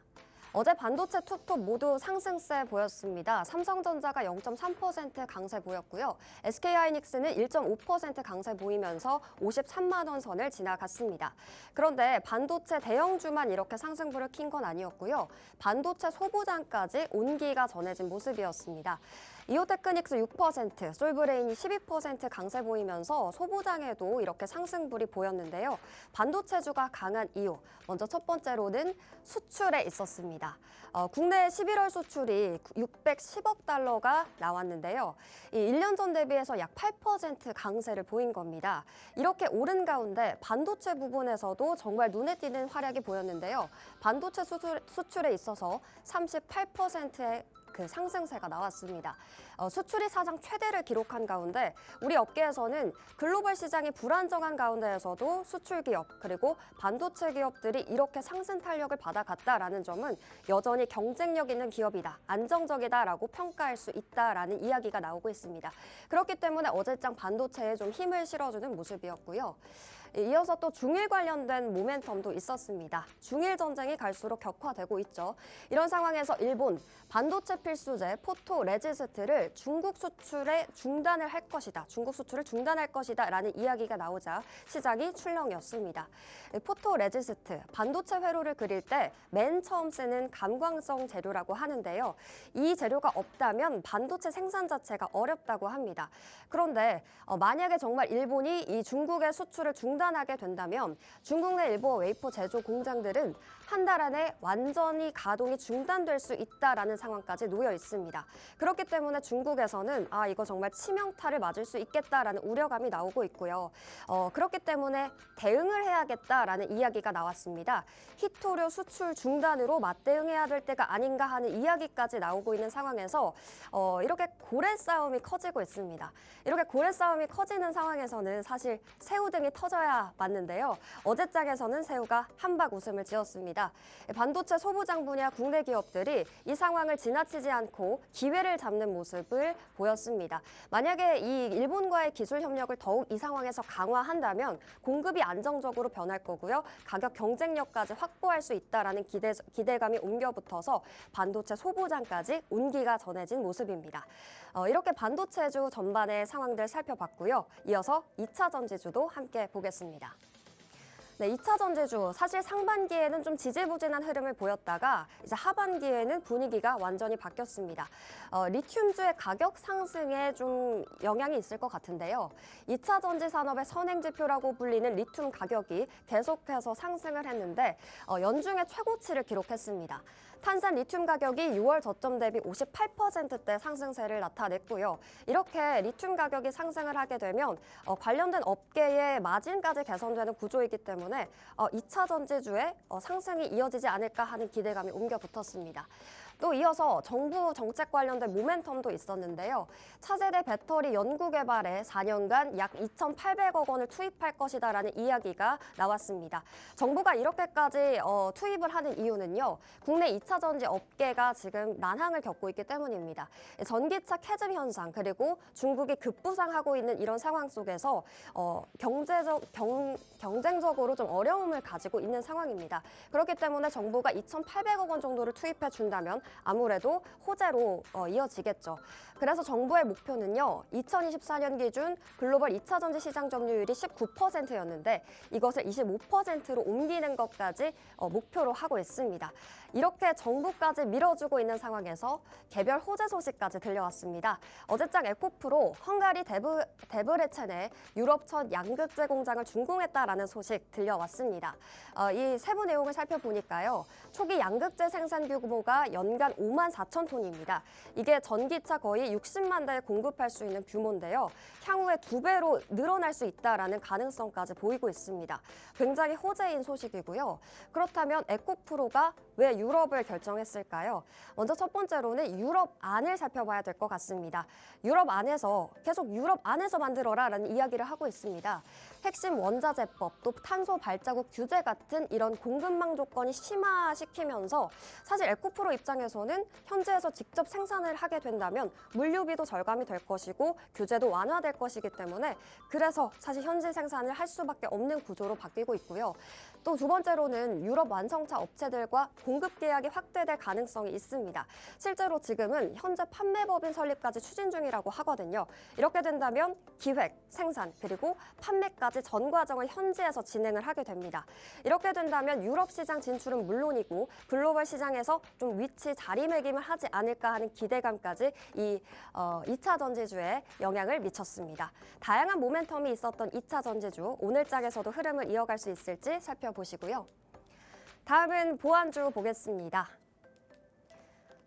어제 반도체 투톱 모두 상승세 보였습니다. 삼성전자가 0.3% 강세 보였고요. SK하이닉스는 1.5% 강세 보이면서 53만 원 선을 지나갔습니다. 그런데 반도체 대형주만 이렇게 상승부를 킨 건 아니었고요. 반도체 소부장까지 온기가 전해진 모습이었습니다. 이오테크닉스 6%, 솔브레인이 12% 강세 보이면서 소부장에도 이렇게 상승불이 보였는데요. 반도체주가 강한 이유, 먼저 첫 번째로는 수출에 있었습니다. 국내 11월 수출이 610억 달러가 나왔는데요. 이 1년 전 대비해서 약 8% 강세를 보인 겁니다. 이렇게 오른 가운데 반도체 부분에서도 정말 눈에 띄는 활약이 보였는데요. 반도체 수출에 있어서 38%의 그 상승세가 나왔습니다. 수출이 사상 최대를 기록한 가운데 우리 업계에서는 글로벌 시장이 불안정한 가운데에서도 수출 기업 그리고 반도체 기업들이 이렇게 상승 탄력을 받아갔다라는 점은 여전히 경쟁력 있는 기업이다, 안정적이다라고 평가할 수 있다라는 이야기가 나오고 있습니다. 그렇기 때문에 어제장 반도체에 좀 힘을 실어주는 모습이었고요. 이어서 또 중일 관련된 모멘텀도 있었습니다. 중일 전쟁이 갈수록 격화되고 있죠. 이런 상황에서 일본 반도체 필수제 포토 레지스트를 중국 수출에 중단을 할 것이다. 중국 수출을 중단할 것이다 라는 이야기가 나오자 시장이 출렁였습니다. 포토 레지스트, 반도체 회로를 그릴 때 맨 처음 쓰는 감광성 재료라고 하는데요. 이 재료가 없다면 반도체 생산 자체가 어렵다고 합니다. 그런데 만약에 정말 일본이 이 중국의 수출을 중단하게 된다면 중국 내 일부 웨이퍼 제조 공장들은 한 달 안에 완전히 가동이 중단될 수 있다라는 상황까지 놓여 있습니다. 그렇기 때문에 중국에서는 이거 정말 치명타를 맞을 수 있겠다라는 우려감이 나오고 있고요. 그렇기 때문에 대응을 해야겠다라는 이야기가 나왔습니다. 히토류 수출 중단으로 맞대응해야 될 때가 아닌가 하는 이야기까지 나오고 있는 상황에서 이렇게 고래 싸움이 커지고 있습니다. 이렇게 고래 싸움이 커지는 상황에서는 사실 새우 등이 터져야 있어야 맞는데요. 어제장에서는 새우가 한박 웃음을 지었습니다. 반도체 소부장 분야 국내 기업들이 이 상황을 지나치지 않고 기회를 잡는 모습을 보였습니다. 만약에 이 일본과의 기술 협력을 더욱 이 상황에서 강화한다면 공급이 안정적으로 변할 거고요. 가격 경쟁력까지 확보할 수 있다라는 기대감이 옮겨붙어서 반도체 소부장까지 온기가 전해진 모습입니다. 이렇게 반도체주 전반의 상황들 살펴봤고요. 이어서 2차 전지주도 함께 보겠습니다. 네, 2차 전지주 사실 상반기에는 좀 지지부진한 흐름을 보였다가 이제 하반기에는 분위기가 완전히 바뀌었습니다. 리튬주의 가격 상승에 좀 영향이 있을 것 같은데요. 2차 전지 산업의 선행지표라고 불리는 리튬 가격이 계속해서 상승을 했는데 연중에 최고치를 기록했습니다. 탄산 리튬 가격이 6월 저점 대비 58%대 상승세를 나타냈고요. 이렇게 리튬 가격이 상승을 하게 되면 관련된 업계의 마진까지 개선되는 구조이기 때문에 2차 전지주의 상승이 이어지지 않을까 하는 기대감이 옮겨 붙었습니다. 또 이어서 정부 정책 관련된 모멘텀도 있었는데요. 차세대 배터리 연구 개발에 4년간 약 2,800억 원을 투입할 것이다라는 이야기가 나왔습니다. 정부가 이렇게까지 투입을 하는 이유는요. 국내 2차 전지 업계가 지금 난항을 겪고 있기 때문입니다. 전기차 캐즘 현상 그리고 중국이 급부상하고 있는 이런 상황 속에서 경쟁적으로 좀 어려움을 가지고 있는 상황입니다. 그렇기 때문에 정부가 2,800억 원 정도를 투입해 준다면 아무래도 호재로 이어지겠죠. 그래서 정부의 목표는요. 2024년 기준 글로벌 2차 전지 시장 점유율이 19%였는데 이것을 25%로 옮기는 것까지 목표로 하고 있습니다. 이렇게 정부까지 밀어주고 있는 상황에서 개별 호재 소식까지 들려왔습니다. 어제장 에코프로 헝가리 데브레첸에 유럽 첫 양극재 공장을 준공했다라는 소식 들려왔습니다. 이 세부 내용을 살펴보니까요. 초기 양극재 생산 규모가 연간 5만 4천 톤입니다. 이게 전기차 거의 60만 대에 공급할 수 있는 규모인데요. 향후에 2배로 늘어날 수 있다라는 가능성까지 보이고 있습니다. 굉장히 호재인 소식이고요. 그렇다면 에코프로가 왜 유럽을 결정했을까요? 먼저 첫 번째로는 유럽 안을 살펴봐야 될 것 같습니다. 유럽 안에서 계속 유럽 안에서 만들어라라는 이야기를 하고 있습니다. 핵심 원자재법, 또 탄소 발자국 규제 같은 이런 공급망 조건이 심화시키면서 사실 에코프로 입장에서는 현지에서 직접 생산을 하게 된다면 물류비도 절감이 될 것이고 규제도 완화될 것이기 때문에 그래서 사실 현지 생산을 할 수밖에 없는 구조로 바뀌고 있고요. 또 두 번째로는 유럽 완성차 업체들과 공급 계약이 확대될 가능성이 있습니다. 실제로 지금은 현재 판매법인 설립까지 추진 중이라고 하거든요. 이렇게 된다면 기획, 생산, 그리고 판매까지 전 과정을 현지에서 진행을 하게 됩니다. 이렇게 된다면 유럽 시장 진출은 물론이고 글로벌 시장에서 좀 위치 자리매김을 하지 않을까 하는 기대감까지 이 2차 전지주에 영향을 미쳤습니다. 다양한 모멘텀이 있었던 2차 전지주, 오늘장에서도 흐름을 이어갈 수 있을지 살펴보시고요. 다음은 보안주 보겠습니다.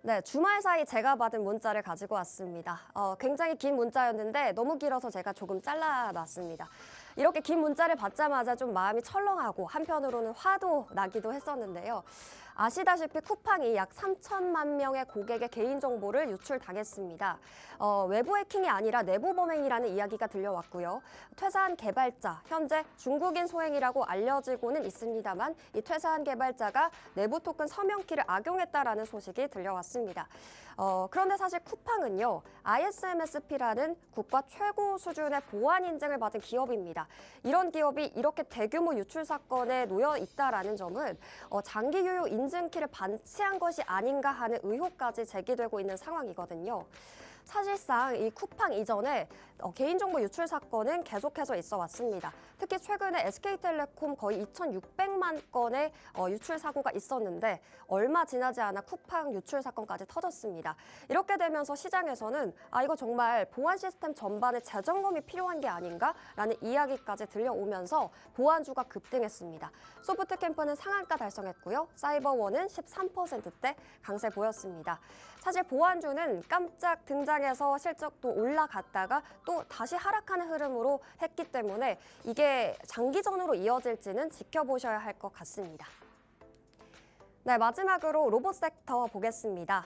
네, 주말 사이 제가 받은 문자를 가지고 왔습니다. 굉장히 긴 문자였는데 너무 길어서 제가 조금 잘라놨습니다. 이렇게 긴 문자를 받자마자 좀 마음이 철렁하고 한편으로는 화도 나기도 했었는데요. 아시다시피 쿠팡이 약 3천만 명의 고객의 개인정보를 유출당했습니다. 외부 해킹이 아니라 내부 범행이라는 이야기가 들려왔고요. 퇴사한 개발자, 현재 중국인 소행이라고 알려지고는 있습니다만 이 퇴사한 개발자가 내부 토큰 서명키를 악용했다라는 소식이 들려왔습니다. 그런데 사실 쿠팡은요, ISMSP라는 국가 최고 수준의 보안 인증을 받은 기업입니다. 이런 기업이 이렇게 대규모 유출 사건에 놓여 있다라는 점은 장기 유효 인증키를 반치한 것이 아닌가 하는 의혹까지 제기되고 있는 상황이거든요. 사실상 이 쿠팡 이전에 개인정보 유출 사건은 계속해서 있어 왔습니다. 특히 최근에 SK텔레콤 거의 2,600만 건의 유출 사고가 있었는데 얼마 지나지 않아 쿠팡 유출 사건까지 터졌습니다. 이렇게 되면서 시장에서는 이거 정말 보안 시스템 전반의 재점검이 필요한 게 아닌가라는 이야기까지 들려오면서 보안주가 급등했습니다. 소프트캠프는 상한가 달성했고요. 사이버원은 13%대 강세 보였습니다. 사실 보안주는 깜짝 등장해서 실적도 올라갔다가 또 다시 하락하는 흐름으로 했기 때문에 이게 장기전으로 이어질지는 지켜보셔야 할 것 같습니다. 네, 마지막으로 로봇 섹터 보겠습니다.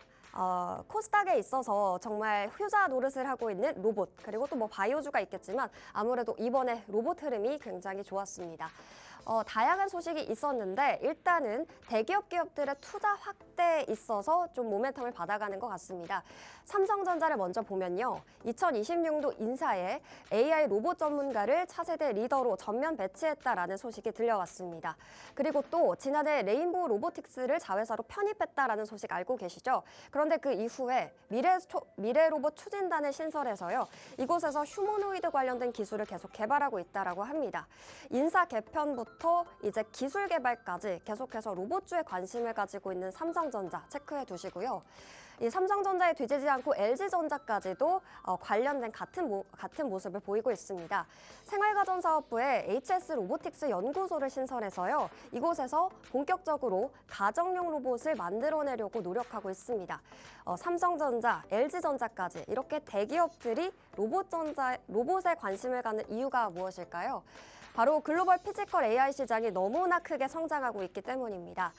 코스닥에 있어서 정말 효자 노릇을 하고 있는 로봇, 그리고 또 뭐 바이오주가 있겠지만 아무래도 이번에 로봇 흐름이 굉장히 좋았습니다. 다양한 소식이 있었는데 일단은 대기업 기업들의 투자 확대에 있어서 좀 모멘텀을 받아가는 것 같습니다. 삼성전자를 먼저 보면요. 2026도 인사에 AI 로봇 전문가를 차세대 리더로 전면 배치했다라는 소식이 들려왔습니다. 그리고 또 지난해 레인보우 로보틱스를 자회사로 편입했다라는 소식 알고 계시죠? 그런데 그 이후에 미래 로봇 추진단을 신설해서요. 이곳에서 휴머노이드 관련된 기술을 계속 개발하고 있다라고 합니다. 인사 개편부터 이제 기술 개발까지 계속해서 로봇주에 관심을 가지고 있는 삼성전자 체크해 두시고요. 이 삼성전자에 뒤지지 않고 LG전자까지도 관련된 같은 모습을 보이고 있습니다. 생활가전사업부에 HS 로보틱스 연구소를 신설해서요. 이곳에서 본격적으로 가정용 로봇을 만들어내려고 노력하고 있습니다. 삼성전자, LG전자까지 이렇게 대기업들이 로봇에 관심을 갖는 이유가 무엇일까요? 바로 글로벌 피지컬 AI 시장이 너무나 크게 성장하고 있기 때문입니다.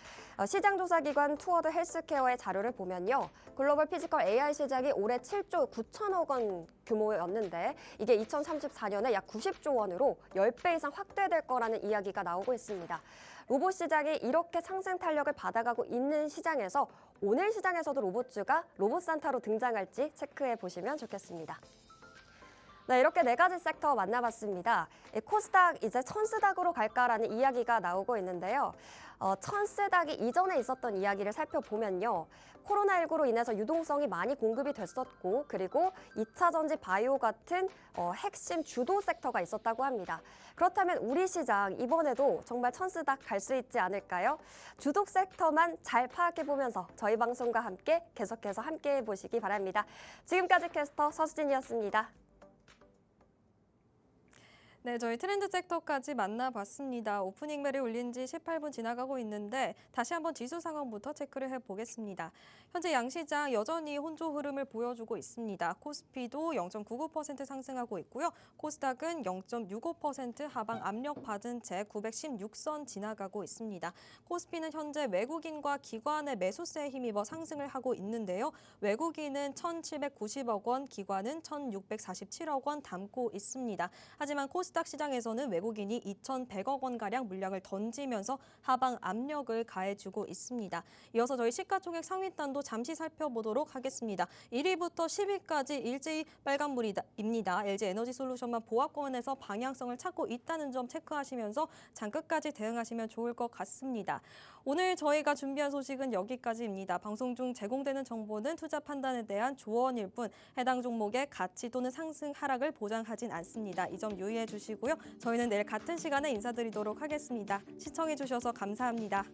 시장조사기관 투어드 헬스케어의 자료를 보면요. 글로벌 피지컬 AI 시장이 올해 7조 9천억 원 규모였는데 이게 2034년에 약 90조 원으로 10배 이상 확대될 거라는 이야기가 나오고 있습니다. 로봇 시장이 이렇게 상승 탄력을 받아가고 있는 시장에서 오늘 시장에서도 로봇주가 로봇산타로 등장할지 체크해 보시면 좋겠습니다. 네, 이렇게 네 가지 섹터 만나봤습니다. 코스닥 이제 천스닥으로 갈까라는 이야기가 나오고 있는데요. 천스닥이 이전에 있었던 이야기를 살펴보면요. 코로나19로 인해서 유동성이 많이 공급이 됐었고 그리고 2차 전지 바이오 같은 핵심 주도 섹터가 있었다고 합니다. 그렇다면 우리 시장 이번에도 정말 천스닥 갈 수 있지 않을까요? 주도 섹터만 잘 파악해보면서 저희 방송과 함께 계속해서 함께해 보시기 바랍니다. 지금까지 캐스터 서수진이었습니다. 네, 저희 트렌드 섹터까지 만나봤습니다. 오프닝 벨이 울린 지 18분 지나가고 있는데 다시 한번 지수 상황부터 체크를 해보겠습니다. 현재 양시장 여전히 혼조 흐름을 보여주고 있습니다. 코스피도 0.99% 상승하고 있고요. 코스닥은 0.65% 하방 압력 받은 채 916선 지나가고 있습니다. 코스피는 현재 외국인과 기관의 매수세에 힘입어 상승을 하고 있는데요. 외국인은 1,790억 원, 기관은 1,647억 원 담고 있습니다. 하지만 코스닥 시장에서는 외국인이 2,100억 원가량 물량을 던지면서 하방 압력을 가해주고 있습니다. 이어서 저희 시가총액 상위단도 잠시 살펴보도록 하겠습니다. 1위부터 10위까지 일제히 빨간불입니다. LG에너지솔루션만 보합권에서 방향성을 찾고 있다는 점 체크하시면서 장 끝까지 대응하시면 좋을 것 같습니다. 오늘 저희가 준비한 소식은 여기까지입니다. 방송 중 제공되는 정보는 투자 판단에 대한 조언일 뿐 해당 종목의 가치 또는 상승 하락을 보장하진 않습니다. 이 점 유의해 주시고요. 저희는 내일 같은 시간에 인사드리도록 하겠습니다. 시청해 주셔서 감사합니다.